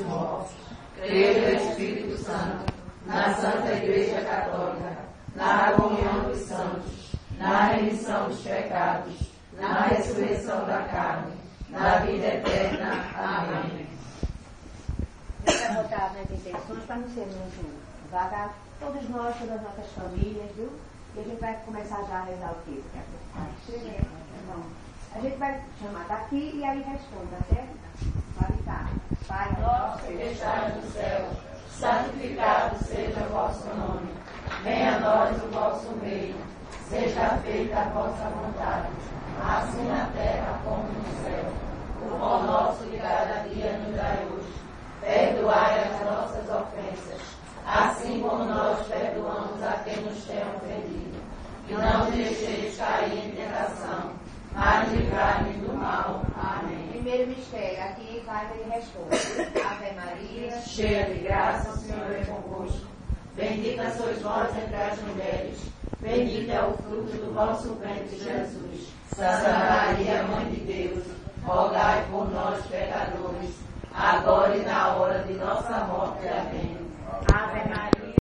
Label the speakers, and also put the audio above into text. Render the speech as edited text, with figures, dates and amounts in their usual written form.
Speaker 1: mortos. Creio no Espírito Santo, na Santa Igreja Católica, na comunhão dos santos, na remissão dos pecados, na ressurreição da carne, na vida eterna. Amém.
Speaker 2: A gente vai botar nas intenções para não ser muito vagar, todos nós, todas as nossas famílias, viu? E a gente vai começar já a rezar o quê? Então, a gente vai chamar daqui e aí responde, tá certo? Vai ficar. Pai
Speaker 1: nosso que estás no céu, santificado seja o vosso nome. Venha a nós o vosso reino. Seja feita a vossa vontade, assim na terra como no céu. O pão nosso de cada dia nos dai hoje. Perdoai as nossas ofensas, assim como nós perdoamos a quem nos tem ofendido. E não nos deixeis cair em tentação, mas livrai-me do mal. Amém.
Speaker 2: Primeiro mistério, aqui vai ele responde. Ave Maria,
Speaker 1: cheia de graça, o Senhor é convosco. Bendita sois vós entre as mulheres, bendito é o fruto do vosso ventre, Jesus. Santa Maria, Mãe de Deus, rogai por nós, pecadores, agora e na hora de nossa morte. Amém.